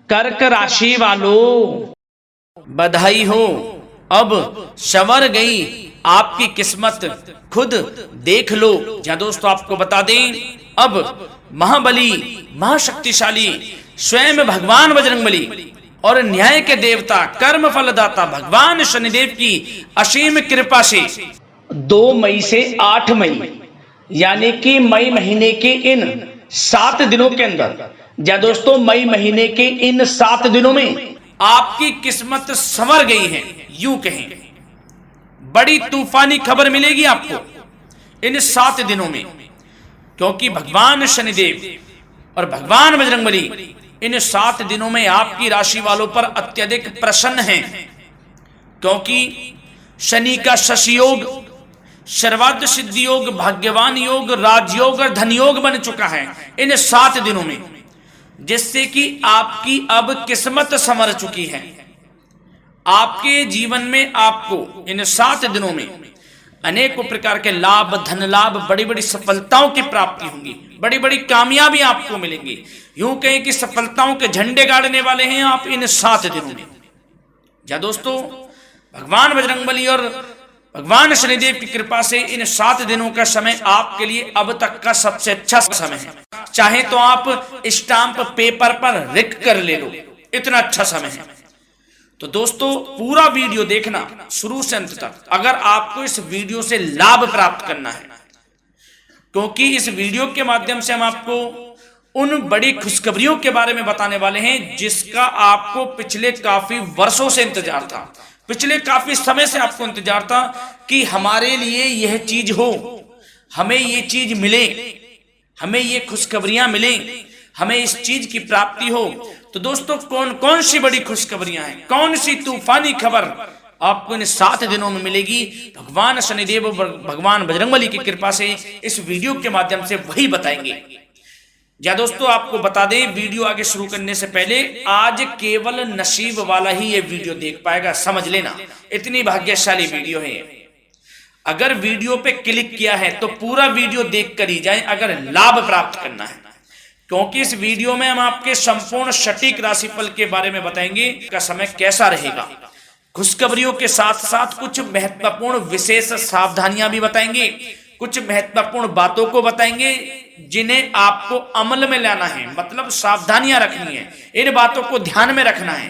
कर्क राशि वालों, बधाई हो, अब संवर गई आपकी किस्मत, खुद देख लो। जहां दोस्तों आपको बता दें, अब महाबली महाशक्तिशाली स्वयं भगवान बजरंगबली और न्याय के देवता कर्म फलदाता भगवान शनिदेव की असीम कृपा से 2 मई से 8 मई यानी कि मई महीने के इन 7 दिनों के अंदर, या दोस्तों मई महीने के इन 7 दिनों में आपकी किस्मत संवर गई है। यूं कहें बड़ी तूफानी खबर मिलेगी आपको इन 7 दिनों में, क्योंकि भगवान शनिदेव और भगवान बजरंगबली इन 7 दिनों में आपकी राशि वालों पर अत्यधिक प्रसन्न हैं, क्योंकि शनि का शशि योग, सर्वार्थ सिद्धि योग, भाग्यवान योग, राजयोग और धन योग बन चुका है इन 7 दिनों में, जिससे कि आपकी अब किस्मत संवर चुकी है। आपके जीवन में आपको इन 7 दिनों में अनेकों प्रकार के लाभ, धन लाभ, बड़ी बड़ी सफलताओं की प्राप्ति होंगी, बड़ी बड़ी कामयाबी आपको मिलेंगी। यूं कहें कि सफलताओं के झंडे गाड़ने वाले हैं आप इन 7 दिनों में। या दोस्तों भगवान बजरंगबली और भगवान शनिदेव की कृपा से इन 7 दिनों का समय आपके लिए अब तक का सबसे अच्छा समय है। चाहे तो आप स्टाम्प पेपर पर लिख कर ले लो, इतना अच्छा समय है। तो दोस्तों पूरा वीडियो देखना शुरू से अंत तक, अगर आपको इस वीडियो से लाभ प्राप्त करना है, क्योंकि इस वीडियो के माध्यम से हम आपको उन बड़ी खुशखबरियों के बारे में बताने वाले हैं जिसका आपको पिछले काफी वर्षों से इंतजार था, पिछले काफी समय से आपको इंतजार था कि हमारे लिए यह चीज हो, हमें ये चीज मिले, हमें ये खुशखबरियां मिले, हमें इस चीज की प्राप्ति हो। तो दोस्तों कौन कौन सी बड़ी खुशखबरियां हैं, कौन सी तूफानी खबर आपको इन 7 दिनों में मिलेगी, भगवान शनिदेव और भगवान बजरंगबली की कृपा से इस वीडियो के माध्यम से वही बताएंगे। या दोस्तों आपको बता दें, वीडियो आगे शुरू करने से पहले आज केवल नसीब वाला ही ये वीडियो देख पाएगा, समझ लेना, इतनी भाग्यशाली वीडियो है। अगर वीडियो पे क्लिक किया है तो पूरा वीडियो देख कर ही जाए अगर लाभ प्राप्त करना है, क्योंकि इस वीडियो में हम आपके संपूर्ण सटीक राशिफल के बारे में बताएंगे का समय कैसा रहेगा। खुशखबरियों के साथ साथ कुछ महत्वपूर्ण विशेष सावधानियां भी बताएंगे, कुछ महत्वपूर्ण बातों को बताएंगे जिन्हें आपको अमल में लाना है, मतलब सावधानियां रखनी है, इन बातों को ध्यान में रखना है,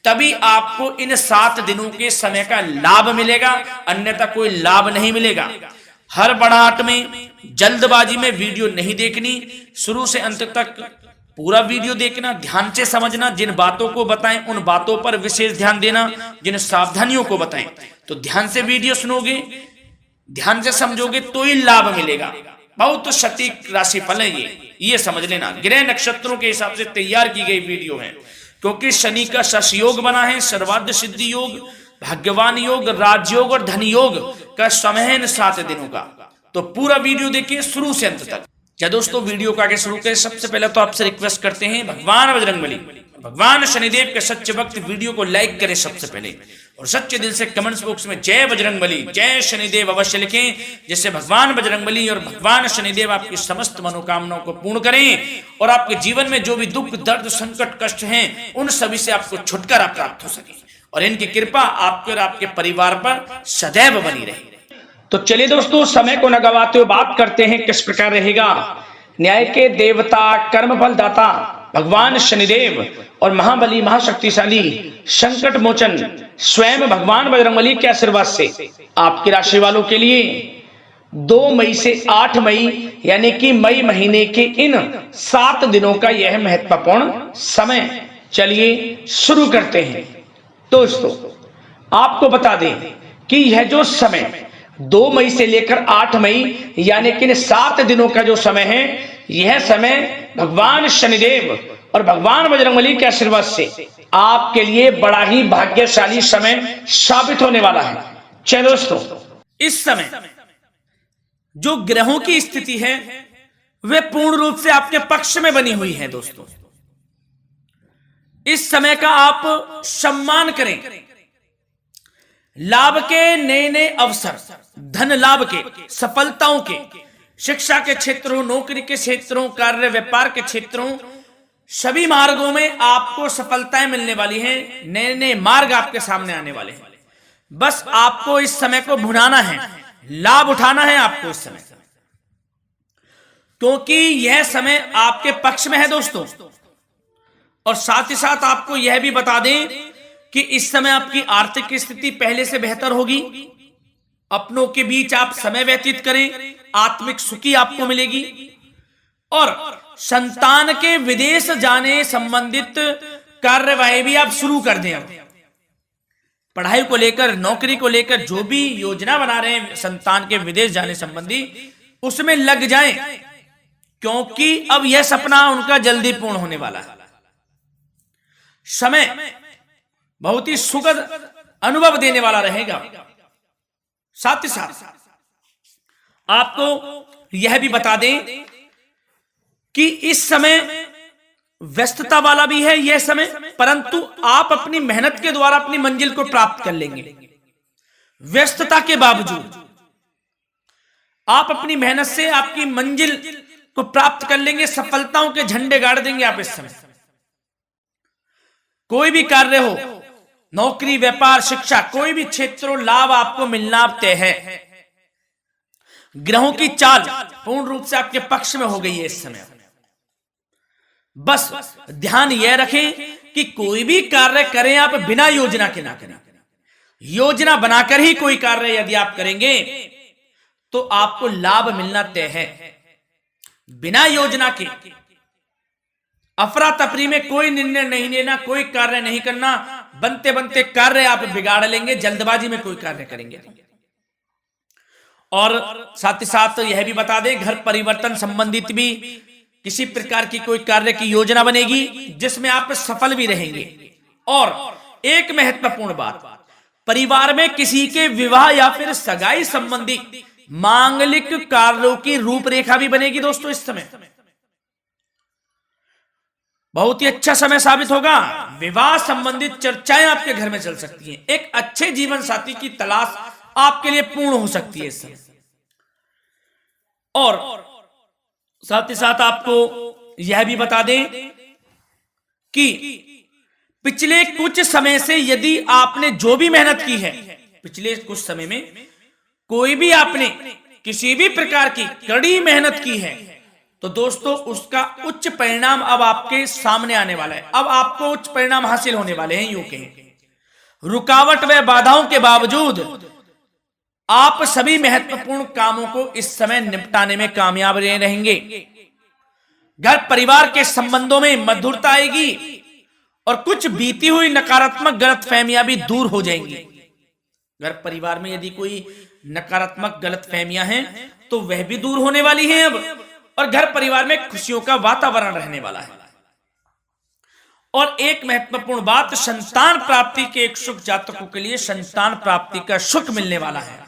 तभी आपको इन 7 दिनों के समय का लाभ मिलेगा, अन्यथा कोई लाभ नहीं मिलेगा। हर बड़ाहट में, जल्दबाजी में वीडियो नहीं देखनी, शुरू से अंत तक पूरा वीडियो देखना, ध्यान से समझना, जिन बातों को बताएं उन बातों पर विशेष ध्यान देना, जिन सावधानियों को बताएं तो ध्यान से वीडियो सुनोगे, ध्यान से समझोगे तो ही लाभ मिलेगा। बहुत सटीक राशिफल है ये समझ लेना, ग्रह नक्षत्रों के हिसाब से तैयार की गई वीडियो है, क्योंकि शनि का शशि योग बना है, सर्वार्थ सिद्धि योग, भाग्यवान योग, राजयोग और धन योग का समय है इन 7 दिनों का। तो पूरा वीडियो देखिए शुरू से अंत तक। क्या दोस्तों वीडियो को आगे शुरू करें, सबसे पहले तो आपसे रिक्वेस्ट करते हैं, भगवान बजरंगबली, भगवान शनिदेव के सच्चे भक्त वीडियो को लाइक करें सबसे पहले, और सच्चे दिल से कमेंट्स बॉक्स में जय बजरंगबली, जय शनिदेव अवश्य लिखें, जिससे भगवान बजरंगबली और भगवान शनिदेव आपकी समस्त मनोकामनाओं को पूर्ण करें और आपके जीवन में जो भी दुख, दर्द, संकट, कष्ट हैं उन सभी से आपको छुटकारा प्राप्त हो सके और इनकी कृपा आपके और आपके परिवार पर सदैव बनी रहे। तो चलिए दोस्तों समय को न गवाते हुए बात करते हैं किस प्रकार रहेगा न्याय के देवता, कर्मफल दाता भगवान शनिदेव और महाबली महाशक्तिशाली संकट मोचन स्वयं भगवान बजरंगबली के आशीर्वाद से आपकी राशि वालों के लिए 2 मई से 8 मई यानी कि मई महीने के इन 7 दिनों का यह महत्वपूर्ण समय। चलिए शुरू करते हैं। दोस्तों आपको बता दें कि यह जो समय 2 मई से लेकर 8 मई यानी कि 7 दिनों का जो समय है, यह समय भगवान शनिदेव और भगवान बजरंगबली के आशीर्वाद से आपके लिए बड़ा ही भाग्यशाली समय साबित होने वाला है। चलिए दोस्तों इस समय जो ग्रहों की स्थिति है वे पूर्ण रूप से आपके पक्ष में बनी हुई है। दोस्तों इस समय का आप सम्मान करें, लाभ के नए नए अवसर, धन लाभ के, सफलताओं के, शिक्षा के क्षेत्रों, नौकरी के क्षेत्रों, कार्य व्यापार के क्षेत्रों, सभी मार्गों में आपको सफलताएं मिलने वाली हैं, नए नए मार्ग आपके सामने आने वाले हैं। बस आपको इस समय को भुनाना है, लाभ उठाना है आपको इस समय, क्योंकि यह समय आपके पक्ष में है दोस्तों। और साथ ही साथ आपको यह भी बता दें कि इस समय आपकी आर्थिक स्थिति पहले से बेहतर होगी। अपनों के बीच आप समय व्यतीत करें, आत्मिक सुखी आपको मिलेगी। और संतान के विदेश जाने संबंधित कार्यवाही भी आप शुरू कर दें। पढ़ाई को लेकर, नौकरी को लेकर जो भी योजना बना रहे हैं संतान के विदेश जाने संबंधी, उसमें लग जाएं, क्योंकि अब यह सपना उनका जल्दी पूर्ण होने वाला है। समय बहुत ही सुखद अनुभव देने वाला रहेगा। साथ ही साथ आपको यह भी बता दें कि इस समय व्यस्तता वाला भी है यह समय, परंतु आप अपनी मेहनत के द्वारा अपनी मंजिल को प्राप्त कर लेंगे। व्यस्तता के बावजूद आप अपनी मेहनत से आपकी मंजिल को प्राप्त कर लेंगे, सफलताओं के झंडे गाड़ देंगे आप इस समय। कोई भी कार्य हो, नौकरी, व्यापार, शिक्षा, कोई भी क्षेत्र, लाभ आपको मिलना तय है। ग्रहों की चाल पूर्ण रूप से आपके पक्ष में हो गई है इस समय। बस ध्यान यह रखें कि कोई भी कार्य करें आप बिना योजना के ना करें। योजना बनाकर ही कोई कार्य यदि आप करेंगे तो आपको लाभ मिलना तय है। बिना योजना के अफरा तफरी में कोई निर्णय नहीं लेना, कोई कार्य नहीं करना। बनते बनते कार्य आप बिगाड़ लेंगे, जल्दबाजी में कोई कार्य करेंगे। और साथ ही साथ यह भी बता दें, घर परिवर्तन संबंधित भी किसी प्रकार की कोई कार्य की योजना बनेगी जिसमें आप सफल भी रहेंगे। और एक महत्वपूर्ण बात, परिवार में किसी के विवाह या फिर सगाई संबंधी मांगलिक कार्यों की रूपरेखा भी बनेगी दोस्तों इस समय। बहुत ही अच्छा समय साबित होगा। विवाह संबंधित चर्चाएं आपके घर में चल सकती हैं। एक अच्छे जीवन साथी की तलाश आपके लिए पूर्ण हो सकती है इस समय। और साथ ही साथ आपको यह भी बता दें कि पिछले कुछ समय से यदि आपने जो भी मेहनत की है, पिछले कुछ समय में कोई भी आपने किसी भी प्रकार की कड़ी मेहनत की है, तो दोस्तों उसका उच्च परिणाम अब आपके सामने आने वाला है। अब आपको उच्च परिणाम हासिल होने वाले हैं। यूं कहें रुकावट व बाधाओं के बावजूद आप सभी महत्वपूर्ण कामों को इस समय निपटाने में कामयाब रहेंगे। घर परिवार के संबंधों में मधुरता आएगी और कुछ बीती हुई नकारात्मक गलतफहमियां भी दूर हो जाएंगी। घर परिवार में यदि कोई नकारात्मक गलतफहमियां हैं तो वह भी दूर होने वाली हैं अब, और घर परिवार में खुशियों का वातावरण रहने वाला है। और एक महत्वपूर्ण बात, संतान प्राप्ति के इच्छुक जातकों के लिए संतान प्राप्ति का सुख मिलने वाला है।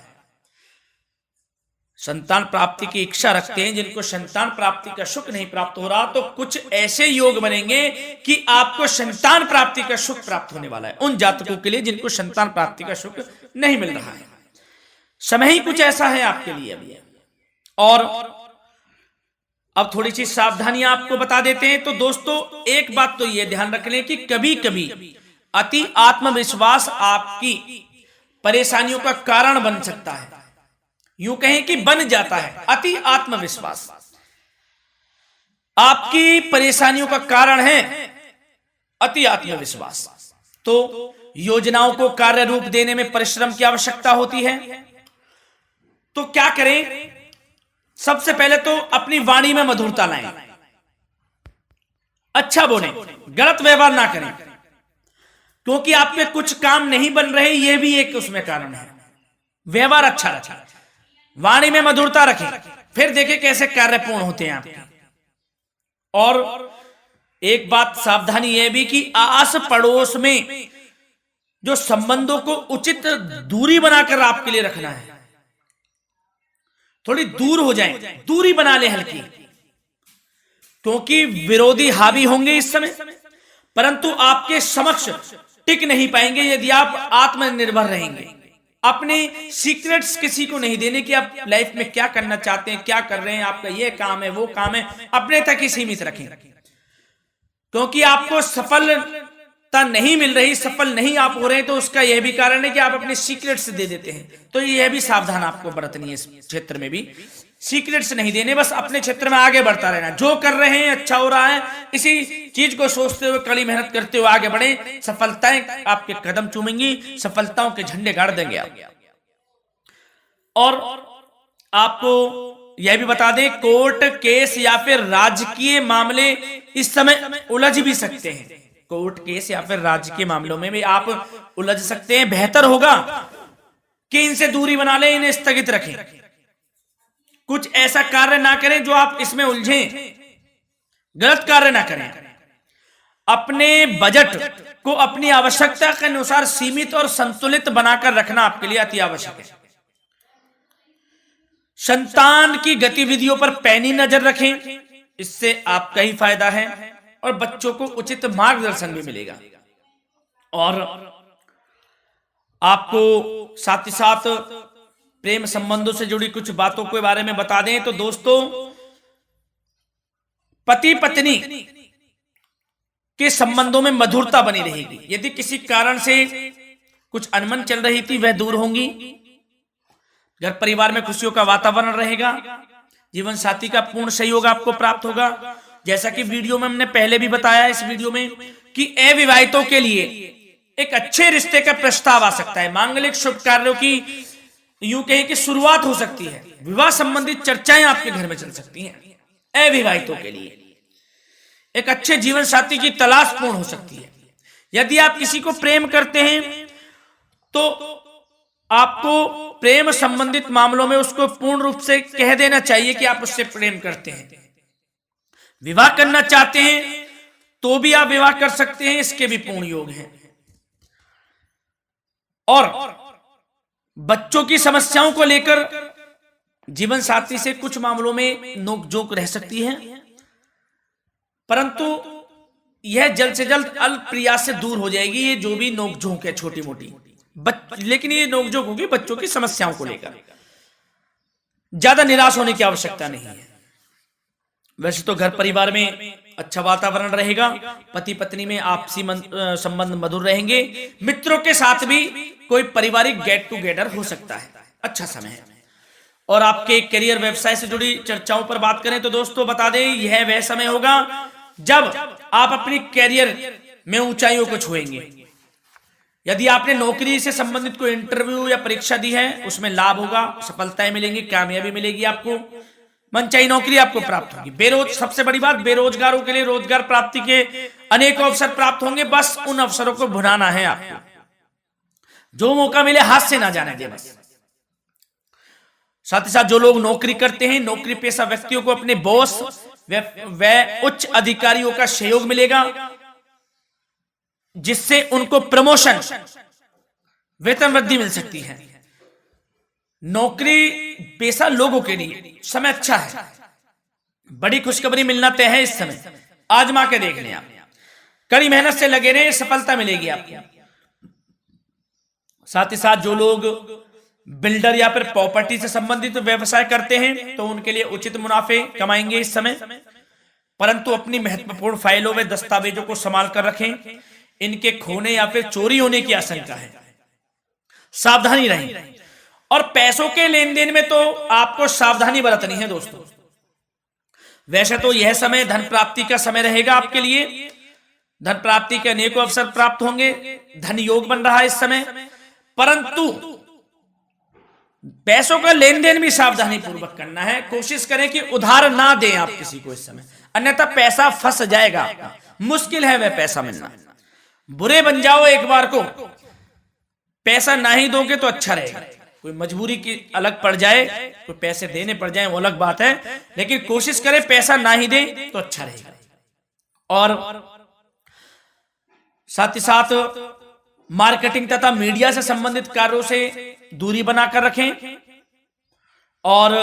संतान प्राप्ति की इच्छा रखते हैं जिनको संतान प्राप्ति का सुख नहीं प्राप्त हो रहा, तो कुछ ऐसे योग बनेंगे कि आपको संतान प्राप्ति का सुख प्राप्त होने वाला है। उन जातकों के लिए जिनको संतान प्राप्ति का सुख नहीं मिल रहा है, समय ही कुछ ऐसा है आपके लिए अभी। और अब थोड़ी सी सावधानियां आपको बता देते हैं। तो दोस्तों एक बात तो यह ध्यान रख लें कि कभी कभी अति आत्मविश्वास आपकी परेशानियों का कारण बन सकता है। यूं कहें कि बन जाता है। अति आत्मविश्वास आपकी परेशानियों का कारण है। अति आत्मविश्वास तो योजनाओं को कार्य रूप देने में परिश्रम की आवश्यकता होती है। तो क्या करें? सबसे पहले तो अपनी वाणी में मधुरता लाएं, अच्छा बोलें, गलत व्यवहार ना करें, क्योंकि आपके कुछ काम नहीं बन रहे, यह भी एक उसमें कारण है। व्यवहार अच्छा रखें, वाणी में मधुरता रखें, फिर देखें कैसे कार्य पूर्ण होते हैं आपके। और एक बात सावधानी यह भी कि आस पड़ोस में जो संबंधों को उचित दूरी बनाकर आपके लिए रखना है। थोड़ी दूर हो जाएं, दूरी बना ले हल्की, क्योंकि विरोधी हावी होंगे इस समय, परंतु आपके समक्ष टिक नहीं पाएंगे यदि आप आत्मनिर्भर रहेंगे। अपने सीक्रेट्स किसी को नहीं देने कि आप लाइफ में क्या करना चाहते हैं, क्या कर रहे हैं, आपका ये काम है, वो काम है, अपने तक ही सीमित रखें। क्योंकि आपको सफलता नहीं मिल रही, सफल नहीं आप हो रहे, तो उसका यह भी कारण है कि आप अपने सीक्रेट्स दे देते हैं। तो यह भी सावधान आपको बरतनी है, इस क्षेत्र में भी सीक्रेट्स नहीं देने, बस अपने क्षेत्र में आगे बढ़ता रहना। जो कर रहे हैं अच्छा हो रहा है, इसी चीज को सोचते हुए कड़ी मेहनत करते हुए आगे बढ़े। सफलताएं आपके कदम चूमेंगी, सफलताओं के झंडे गाड़ देंगे आप। और आपको यह भी बता दें, कोर्ट केस या फिर राजकीय मामले इस समय उलझ भी सकते हैं। कोर्ट केस या फिर राजकीय मामलों में भी आप उलझ सकते हैं। बेहतर होगा कि इनसे दूरी बना लें, इन्हें स्थगित रखें, कुछ ऐसा कार्य ना करें जो आप इसमें उलझें, गलत कार्य ना करें। अपने बजट को अपनी आवश्यकता के अनुसार सीमित और संतुलित बनाकर रखना आपके लिए अति आवश्यक है। संतान की गतिविधियों पर पैनी नजर रखें, इससे आपका ही फायदा है और बच्चों को उचित मार्गदर्शन भी मिलेगा। और आपको साथ ही साथ प्रेम संबंधों से जुड़ी कुछ बातों के बारे में बता दें तो दोस्तों, पति पत्नी के संबंधों में मधुरता बनी रहेगी। यदि किसी कारण से कुछ अनबन चल रही थी, वह दूर होंगी। घर परिवार में खुशियों का वातावरण रहेगा। जीवन साथी का पूर्ण सहयोग आपको प्राप्त होगा। जैसा कि वीडियो में हमने पहले भी बताया इस वीडियो में कि अविवाहितों के लिए एक अच्छे रिश्ते का प्रस्ताव आ सकता है। मांगलिक शुभ कार्यों की यूं कहें कि शुरुआत हो सकती है। विवाह संबंधित चर्चाएं आपके घर में चल सकती हैं। अविवाहितों के लिए एक अच्छे जीवन साथी की तलाश पूर्ण हो सकती है। यदि आप किसी को प्रेम करते हैं तो आपको प्रेम संबंधित मामलों में उसको पूर्ण रूप से कह देना चाहिए कि आप उससे प्रेम करते हैं। विवाह करना चाहते हैं तो भी आप विवाह कर सकते हैं, इसके भी पूर्ण योग हैं। और बच्चों की समस्याओं को लेकर जीवन साथी से कुछ मामलों में नोकझोंक रह सकती है, परंतु यह जल्द से जल्द अल्प प्रयास से दूर हो जाएगी। ये जो भी नोकझोंक है छोटी मोटी, लेकिन ये नोकझोंक होगी बच्चों की समस्याओं को लेकर। ज्यादा निराश होने की आवश्यकता नहीं है। वैसे तो घर परिवार में अच्छा वातावरण रहेगा, पति पत्नी में आपसी संबंध मधुर रहेंगे। मित्रों के साथ भी कोई पारिवारिक गेट टुगेदर हो सकता है, अच्छा समय है। और आपके करियर व्यवसाय से जुड़ी चर्चाओं पर बात करें तो दोस्तों बता दें, यह वह समय होगा जब आप अपनी करियर में ऊंचाइयों को छुएंगे। यदि आपने नौकरी से संबंधित कोई इंटरव्यू या परीक्षा दी है, उसमें लाभ होगा, सफलताएं मिलेंगी, कामयाबी मिलेगी, आपको मनचाही नौकरी आपको प्राप्त होगी। सबसे बड़ी बात, बेरोजगारों के लिए रोजगार प्राप्ति के अनेक अवसर प्राप्त होंगे। बस उन अवसरों को भुनाना है आपको। जो मौका मिले हाथ से ना जाने दे बस। साथ ही साथ जो लोग नौकरी करते हैं, नौकरी पेशा व्यक्तियों को अपने बॉस व उच्च अधिकारियों का सहयोग मिलेगा, जिससे उनको प्रमोशन, वेतन वृद्धि मिल सकती है। नौकरी पेशा लोगों के लिए समय अच्छा है। बड़ी खुशखबरी मिलना तय है इस समय, आजमा के देख लें आप। कड़ी मेहनत से लगे रहे, सफलता मिलेगी आपको। साथ ही साथ जो लोग बिल्डर या फिर प्रॉपर्टी से संबंधित व्यवसाय करते हैं तो उनके लिए उचित मुनाफे कमाएंगे इस समय, परंतु अपनी महत्वपूर्ण फाइलों व दस्तावेजों को संभाल कर रखें। इनके खोने या फिर चोरी होने की आशंका है, सावधानी रहें। और पैसों के लेन देन में तो आपको सावधानी बरतनी है दोस्तों। वैसे तो यह समय धन प्राप्ति का समय रहेगा आपके लिए। धन प्राप्ति के अनेकों अवसर प्राप्त होंगे, धन योग बन रहा है इस समय, परंतु पैसों का लेन देन भी सावधानी पूर्वक करना है। कोशिश करें कि उधार ना दें आप किसी को इस समय, अन्यथा पैसा फंस जाएगा आपका। मुश्किल है वह पैसा मिलना। बुरे बन जाओ एक बार को, पैसा ना ही दोगे तो अच्छा रहेगा। कोई मजबूरी की अलग पड़ जाए, कोई पैसे देने पड़ जाए वो अलग बात है, लेकिन कोशिश करें पैसा ना ही दें तो अच्छा रहेगा। और साथ ही साथ मार्केटिंग तथा मीडिया से संबंधित कार्यों से दूरी बनाकर रखें। और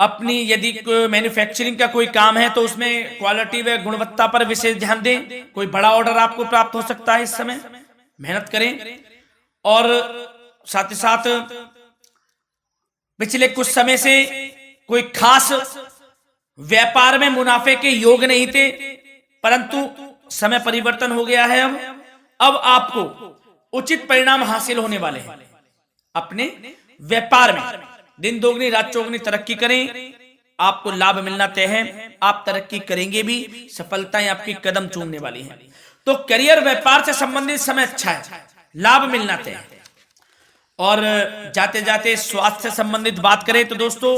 अपनी यदि मैन्युफैक्चरिंग का कोई काम है तो उसमें क्वालिटी व गुणवत्ता पर विशेष ध्यान दें। कोई बड़ा ऑर्डर आपको प्राप्त हो सकता है इस समय, मेहनत करें। और साथ ही साथ पिछले कुछ समय से कोई खास व्यापार में मुनाफे के योग नहीं थे, परंतु समय परिवर्तन हो गया है। अब आपको उचित परिणाम हासिल होने वाले हैं अपने व्यापार में। दिन दोगुनी रात चौगुनी तरक्की करें, आपको लाभ मिलना तय है। आप तरक्की करेंगे भी, सफलताएं आपकी कदम चूमने वाली हैं। तो करियर व्यापार से संबंधित समय अच्छा है, लाभ मिलना तय है। और जाते जाते स्वास्थ्य से संबंधित बात करें तो दोस्तों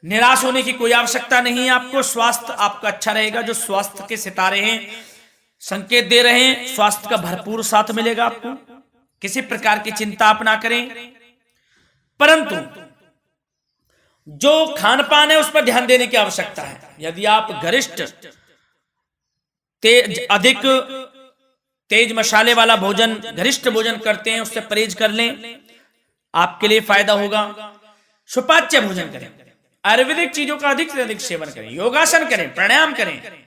निराश होने की कोई आवश्यकता नहीं है आपको। स्वास्थ्य आपका अच्छा रहेगा। जो स्वास्थ्य के सितारे हैं संकेत दे रहे हैं, स्वास्थ्य का भरपूर साथ मिलेगा आपको। किसी प्रकार की चिंता आप ना करें, परंतु जो खान पान है उस पर ध्यान देने की आवश्यकता है। यदि आप गरिष्ठ अधिक तेज मसाले वाला भोजन, गरिष्ठ भोजन करते हैं, उससे परहेज कर लें, आपके लिए फायदा होगा। सुपाच्य भोजन करें, आयुर्वेदिक चीजों का अधिक से अधिक सेवन करें, योगासन करें, प्राणायाम करें।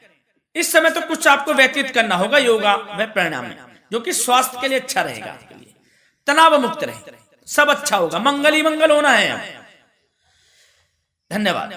इस समय तो कुछ आपको व्यतीत करना होगा योगा व प्राणायाम में, जो कि स्वास्थ्य के लिए अच्छा रहेगा, आपके लिए तनाव मुक्त रहे, सब अच्छा होगा। मंगल ही मंगल होना है। धन्यवाद।